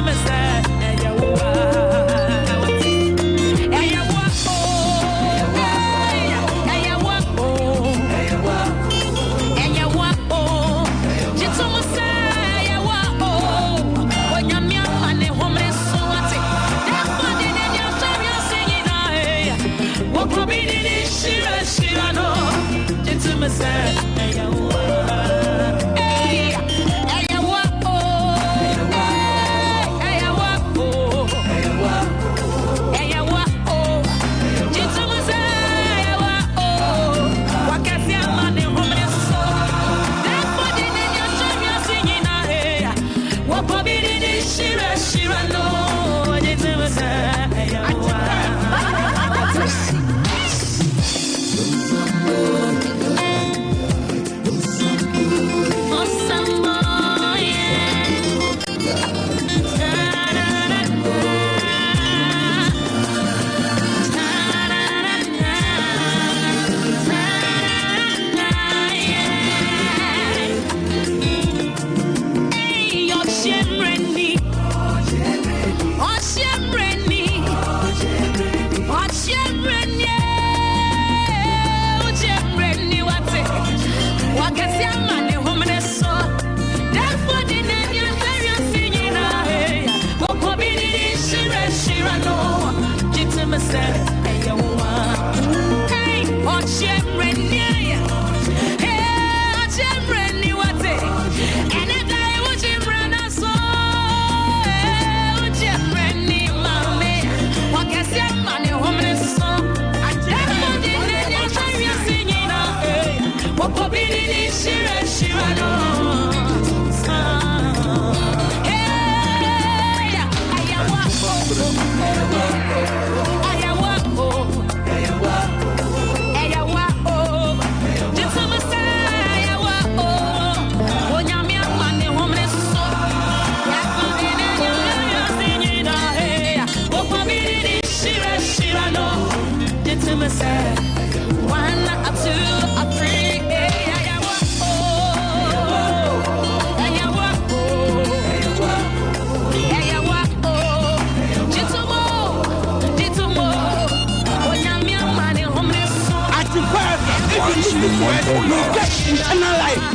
What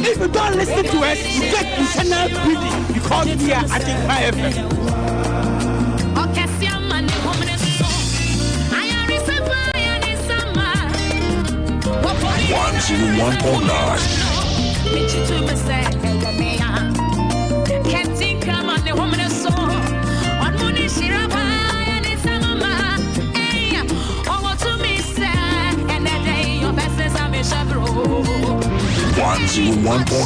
If you don't listen to us, you get internal bleeding because we are at FM. 101.9.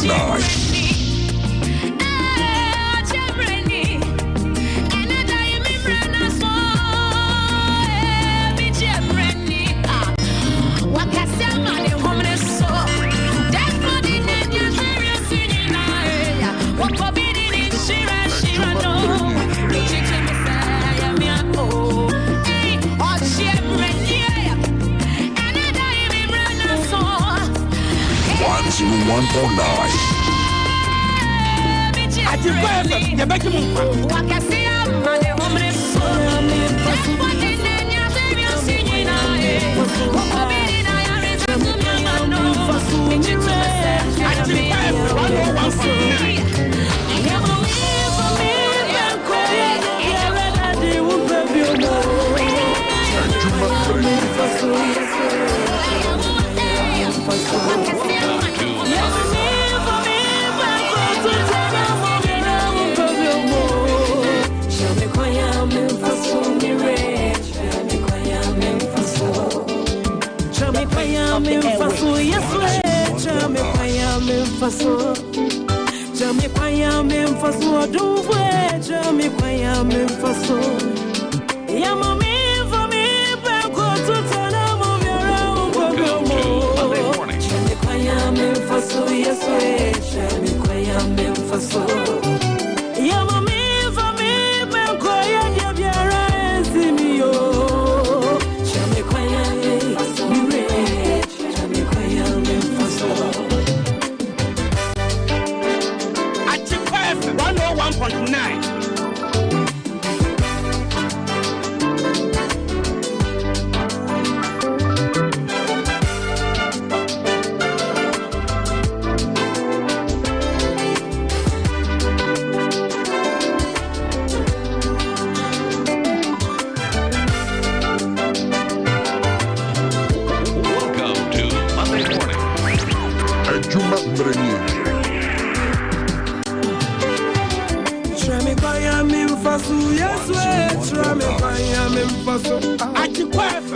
faso.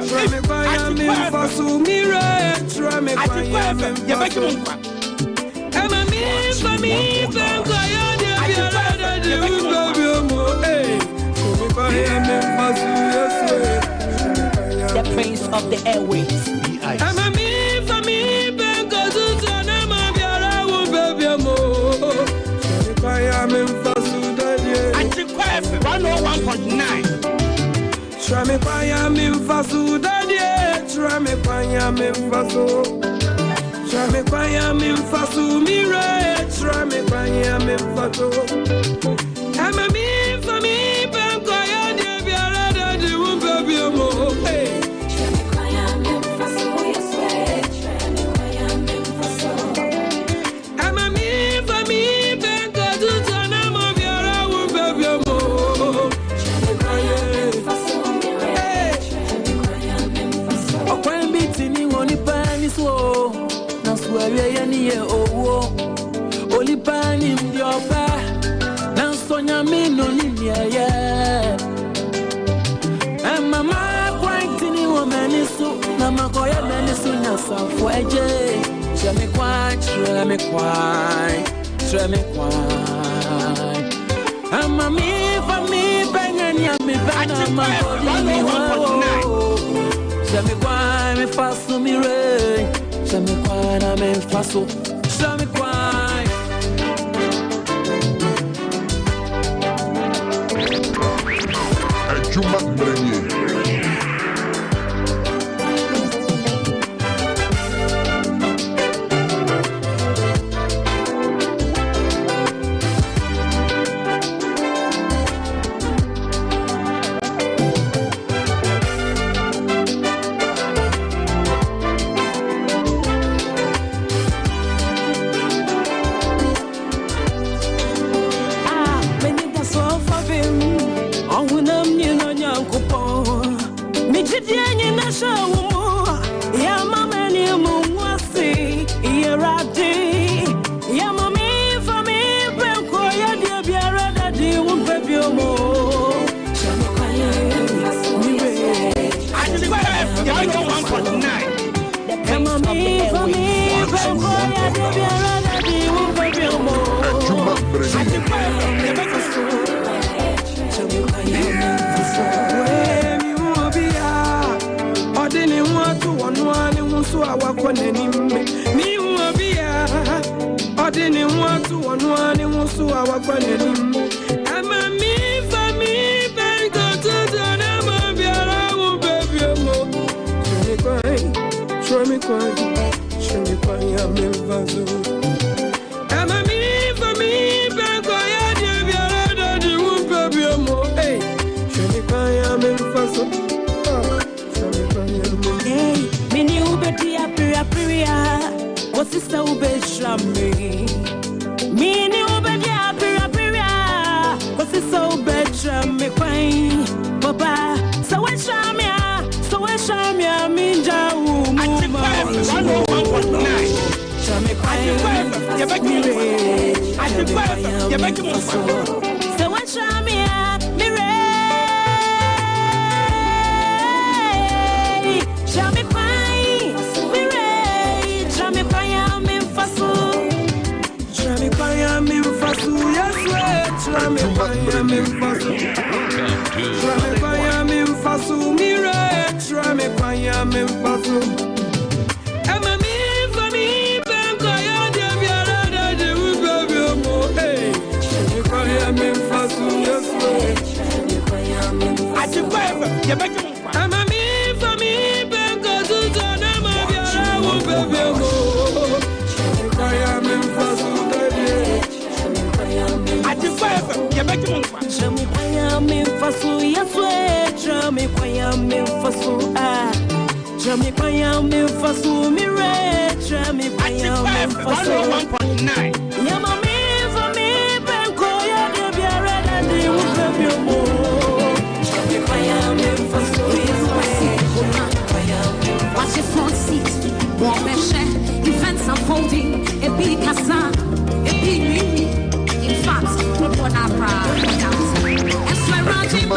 Trame kwa ya me faso mire. Trame kwa ya me faso. Ama mi fa mi bengo ya de biara de ubabio mo. Trame kwa ya me faso yes. The prince of the airways. Ama mi fa mi bengo tutu na ma biara ubabio mo. Trame kwa ya me faso daddy. 101.9. Trame kwa ya me faso daddy. Trame kwa ya me faso. Trame kwa ya me faso mire. Trame kwa ya me faso. Ama mi fa mi bengo ya de biara de ubabio mo. Trame kwa ya me faso yes way. Trame kwa ya me faso. Ama mi fa mi bengo tutu na ma biara ubabio mo. Trame kwa ya me faso mire. Trame kwa ya me faso. Okwan bitini woni pani so. Na swewe ye ni ye owo. Oli pani ndioba. Na sonya mi no ni ye. Mama kwantini wo menisu na makoya menisu na safo eje. Trame kwa. Ama mi fa mi bengani ami bana makodi mi wo. Trame kwa me faso mi re. Trame kwa na me faso. Trame kwa. Juma Brenier.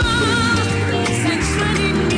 It's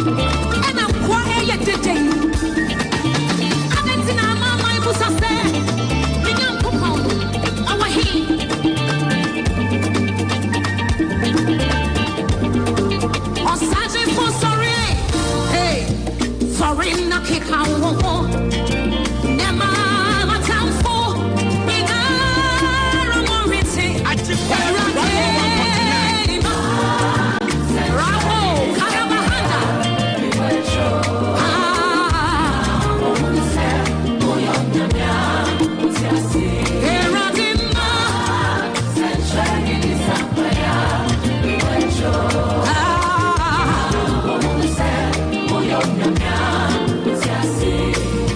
And I'm quiet today. I'm in my mind was a fair. The young couple, our heat. On Saturday for sorry. Hey, sorry, knock it out. Never my time for.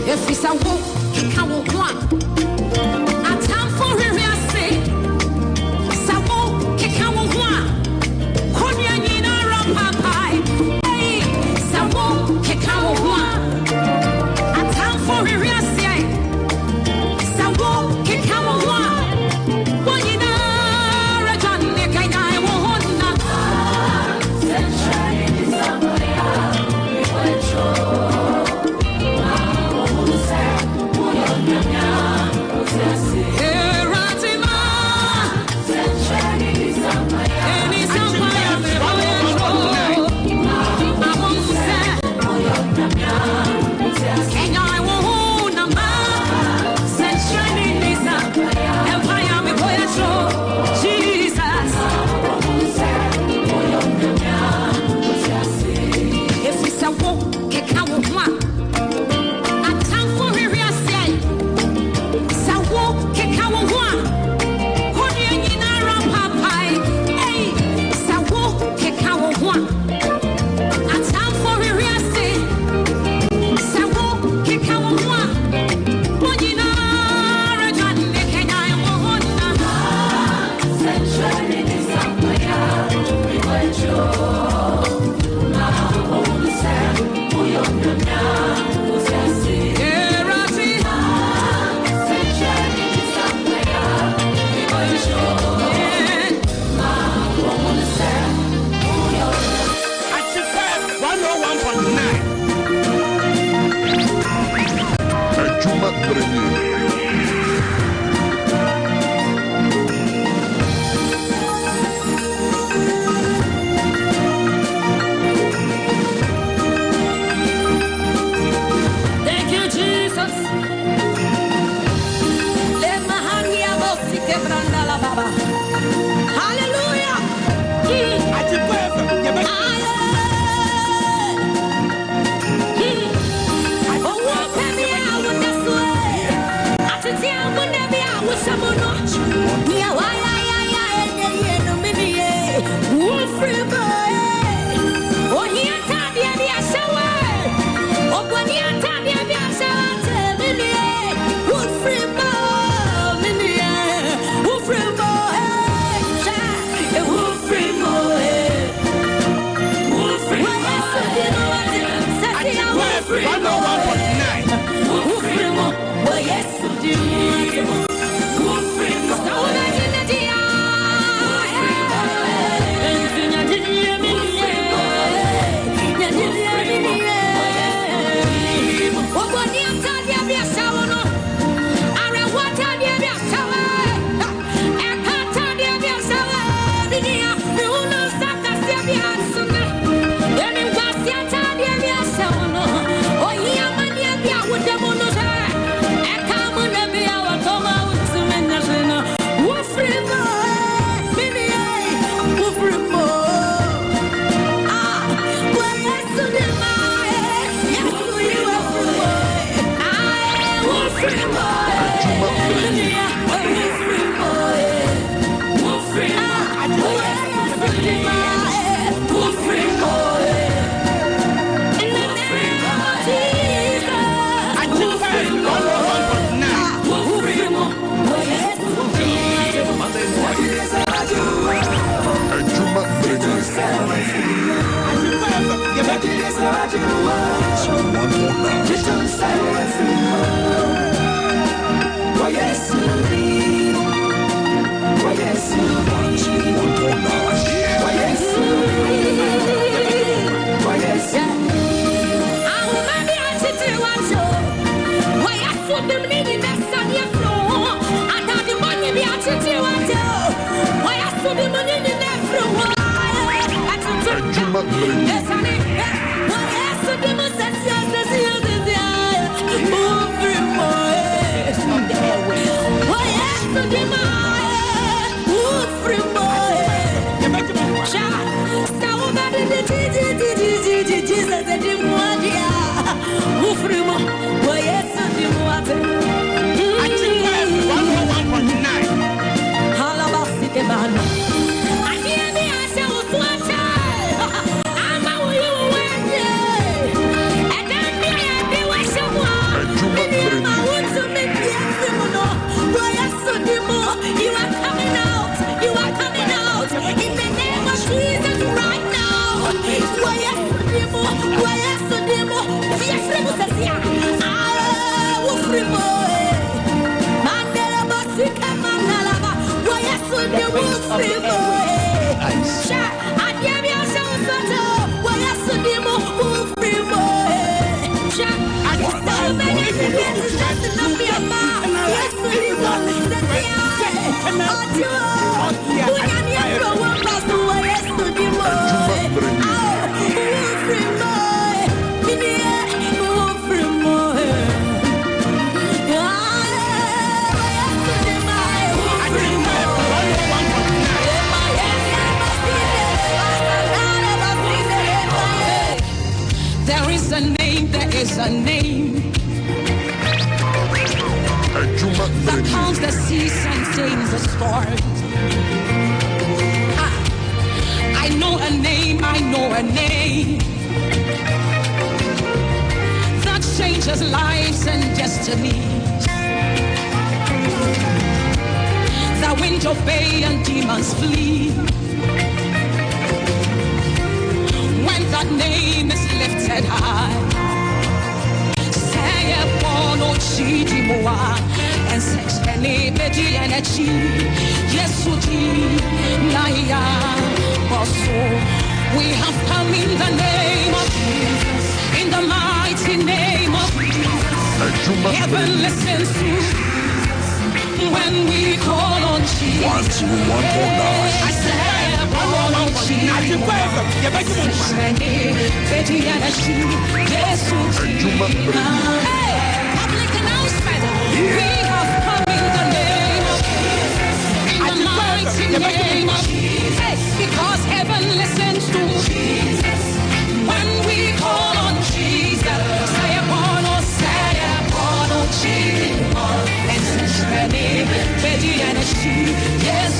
If it's a walk, he can't walk one. A time for him, I say. Sabo, he can't walk one. Konya nina rapapai. Hey, Sabo, he can't walk one. A time for him, I say. Sabo, he can't walk one. Wanyina rajan ne kaya wona. Sunshine is somewhere. We went through. Yeah. Ajuma mrenye. Is a name that calms the seas and tames the storms. I know a name that changes lives and destinies. The wind obey and demons flee. When that name is lifted high, and sex any energy yes naya also we have come in the name of Jesus, in the mighty name of Jesus. Heaven listens to when we call on Jesus. One more night. I said call on Jesus. We have come in the name of Jesus, in the mighty name of Jesus, because heaven listens to Jesus. When we call on Jesus, say upon us, Jesus, and such a name, Betty and she, yes,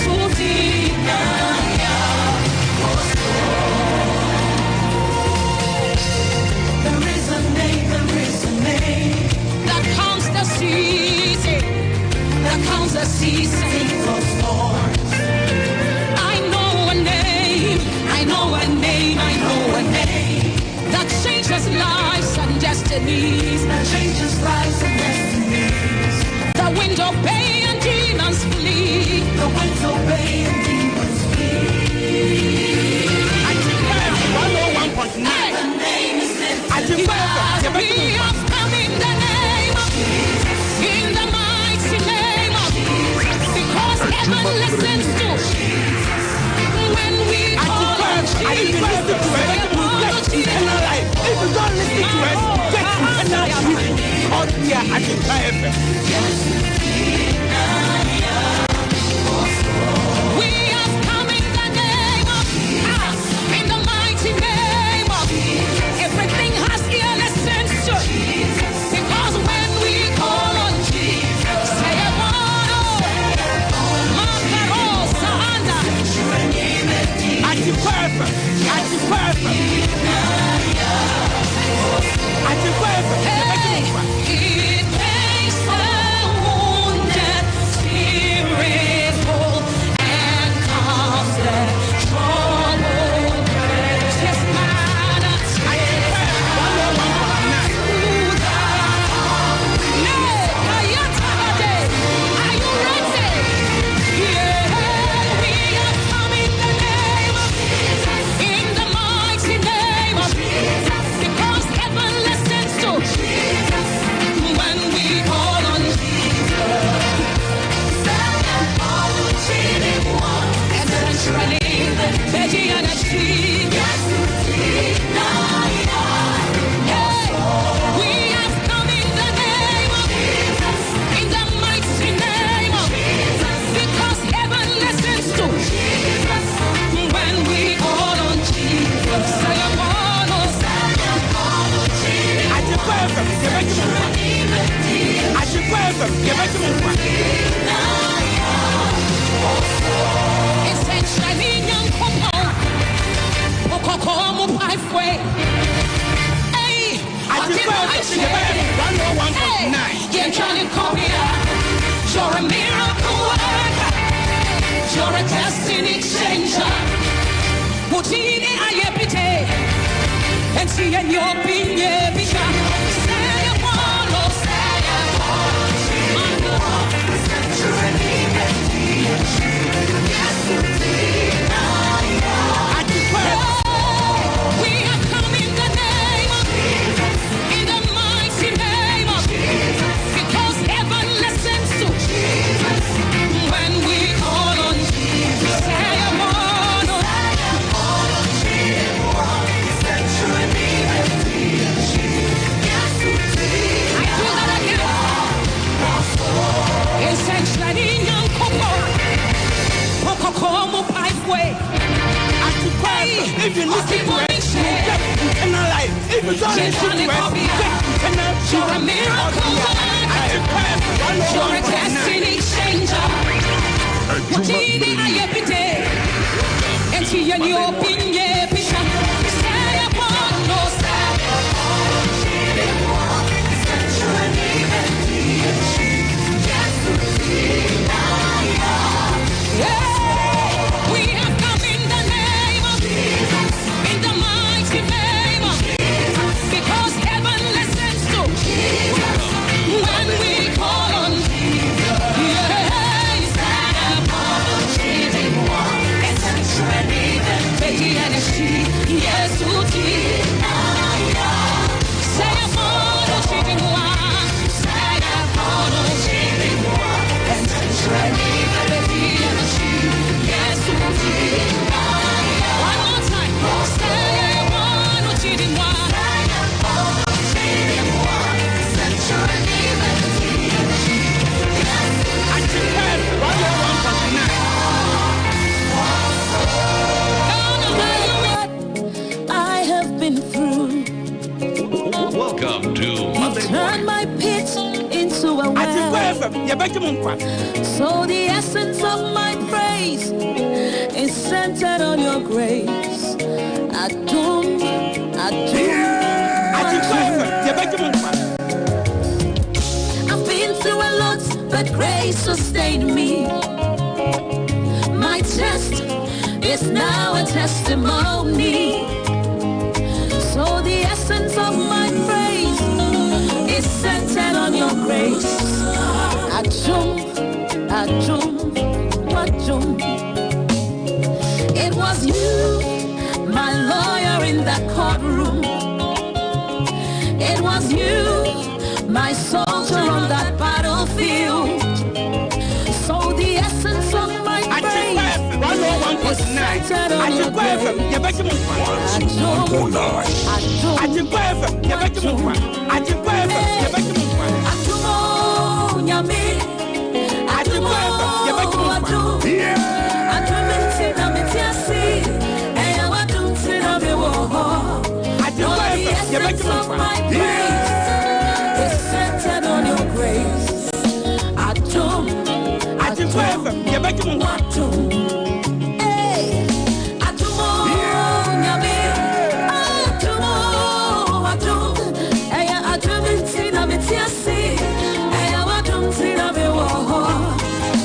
there is a name that calms the seas, that calms the seas of storms. I know a name that changes lives and destinies. That changes lives and destinies. The wind obey and demons flee. The wind obey and demons flee. I declare 101.9. The name is lifted. I declare we have come in the name of Jesus, in the mighty name of Jesus, because heaven listens to Jesus. When we call on Jesus, if you don't listen to us, get eternal peace out here at the MPASUASO. We have come in the name of Jesus, in the mighty name of Jesus. Everything has ear listens to Jesus, because when we call on Jesus, say a word, Macarosa anda, hey, it makes the wounded spirit whole and calms the troubled breast. Yes, man, are you ready? Yeah, we are coming in the name of Jesus, in the mighty name of Jesus, because heaven listens to Jesus. And see in your opinion, we have come in the name of Jesus, in the mighty name of Jesus, because heaven listens to Jesus when we call on Jesus. Say a word, essentially young Coco Pipeway. If you listen to us, you get eternal life. If you don't listen to us, you get eternal. You're a miracle worker. You're a destiny changer. Every day. And see your opinion, Bishop. Say upon no we have come in the name of Jesus, in the mighty name of Jesus, because heaven listens to Jesus when we call on Jesus. Yes, Welcome to Monday turn my pit into a well. So the essence of my praise is centered on your grace. Adum. I've been through a lot, but grace sustained me. My test is now a testimony. So the essence of my praise is centered on your grace. Ajum. It was you, my lawyer in that courtroom. It was you, my soldier on that battlefield. So the essence of my praise is centered on your grace. My praise is centered on your grace. Adum.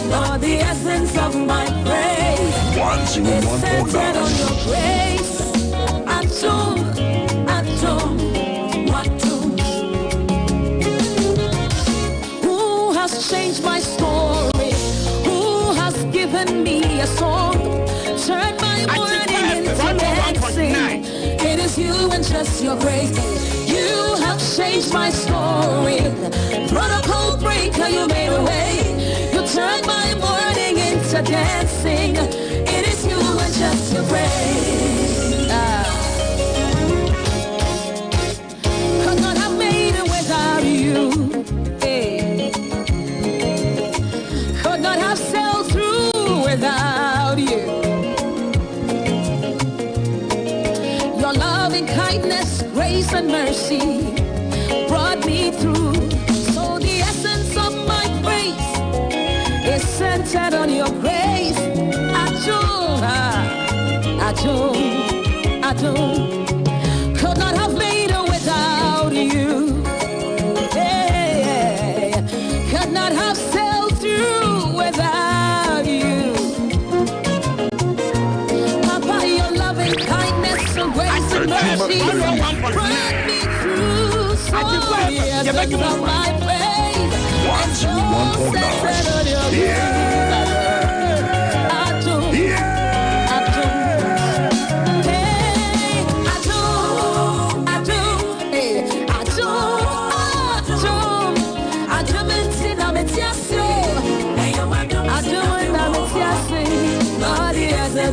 Lord, the essence of my praise is centered on your grace. Who has changed my story? Who has given me a song? Turn my mourning into dancing. It is you and just your grace. You have changed my story. Protocol breaker, you made a way. You turned my mourning into dancing. It is you and just your grace. Could not have made it without you. Hey. Could not have sailed through without you. Your loving kindness, grace and mercy brought me through. So the essence of my praise is centered on your grace. Could not have made it without you. Hey, could not have sailed through without you. Papa, your loving kindness. Ajuma Mrenye.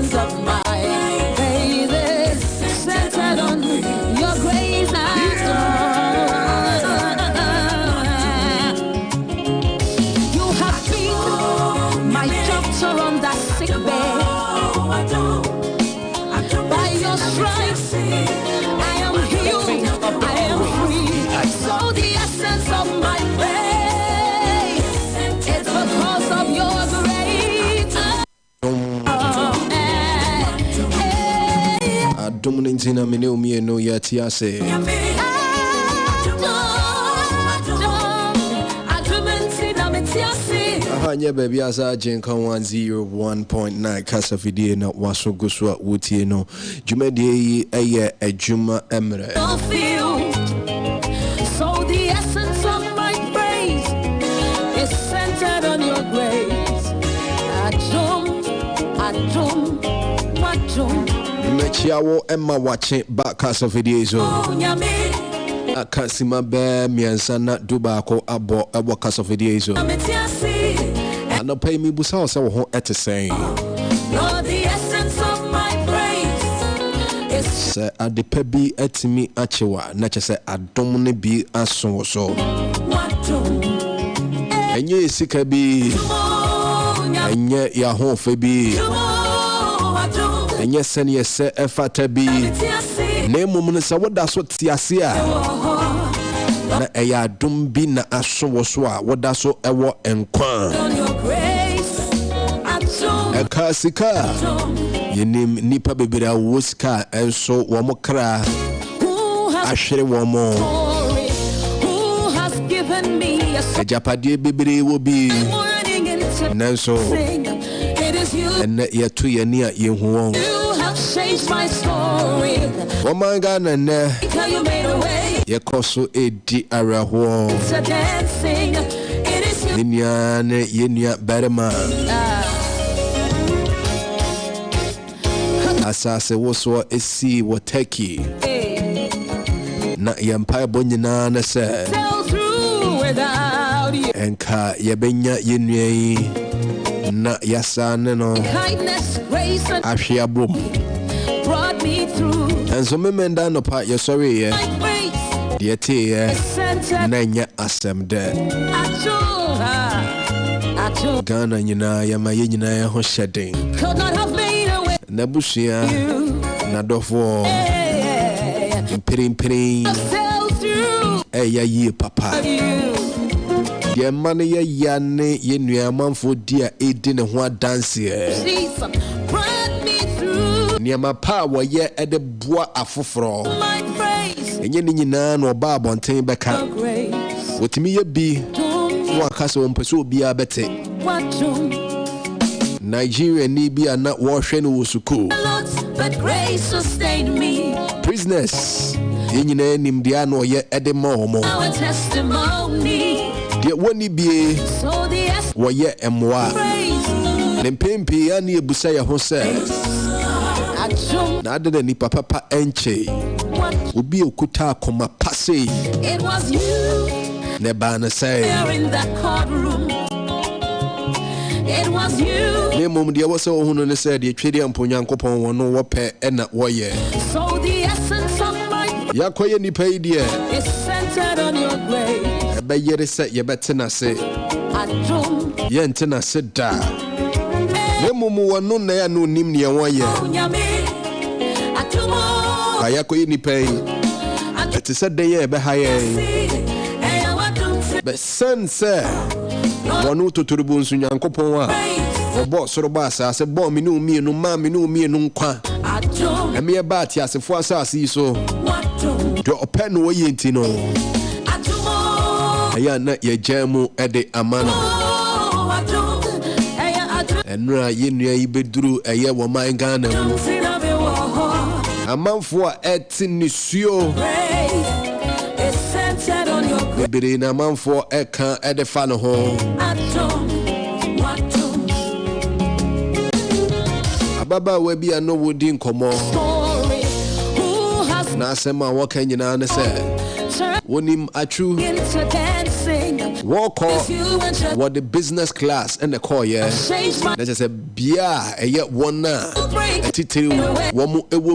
Of my praises centered on your grace you have been my doctor on that sick bed. By your stripes I am healed, I am free. So the essence of my faith is because of your grace. Dominating a minute, no yet, say. Yeah, baby, as I Jen 101.9 Casa Video, not Waso Guswa, Wuti, no. Jumedi, a Juma Emre. So the essence of my praise is centered on your grace. Adum. Mechiawo Emma watching back Casa Video. I can't see my bear, me and Sana Dubako abo a Casa Video. And no pay me busa so won't at the same. Lord, the essence of my praise is say at the pebi at me achewa, not just say I don't be as so. And ye sick be and yet your home fabi. And yes, and yes, effort be name woman is what that's what Tiasia. Na eya dum bi na aso woswa woda so ewo enkwan ekasika yenim nipa bebere awosika enso wo mokra ahwere wo mo ejapade bebere wo bi nanso enne yetu ye ni yehu won Omanga na Yekoso edi araho Yenya Berema Asase woso esi woteki Na yempire bonyina na se Enka yebenya yenye Na yasane no Ashia boom and so memenda no part you're sorry dear tea nanya asem de Ghana nyina yama nyina ya ho shedding Nabushia Nadofo Pirin ya ye papa Dear money ya yane ye nua manfo dia edi ne ho dance Niama power ye ede boa afoforo enye ni nyina no ba abonten beka wotimi ye bi no akase wo mpese obi abete Nigeria ni bi ana wo hwe no wosuku prisoners ye nyina nim dia no ye ede mo de woni bi wo ye emwa ne pempe ya ni ebusa ye ho se na adede ni papa enche obi okuta akoma pase it was you ne ba na say in that courtroom it was you ne mom de wo se ohunu ne say de twede ampo nyankopon wono wo pe na wo ye so the essence of my yakoye ni pay de is centered on your grace be yere se ye betena se adum ye ntena se da ne mom wono na ya no nim ne wo ye Ayakoye ni pay. It is a day be high. But sense one to Turubun Sunyankopon. Or boss or bass, I said, bomb me no me no ma me no me no qua. A mere bat as a force I see so. Do a pen way intino. I not ye jamu ede amano. And ra yin ye bedru a year wa my Ghana. amanfo a eti nisuo bebere na amanfo eka edefa no ho ababa we bia no wodi nkomo na asema woka nyina ne se wonim atru walk what the business class and the call yeah. That's just a bia eye wona atitiri wo mu ewo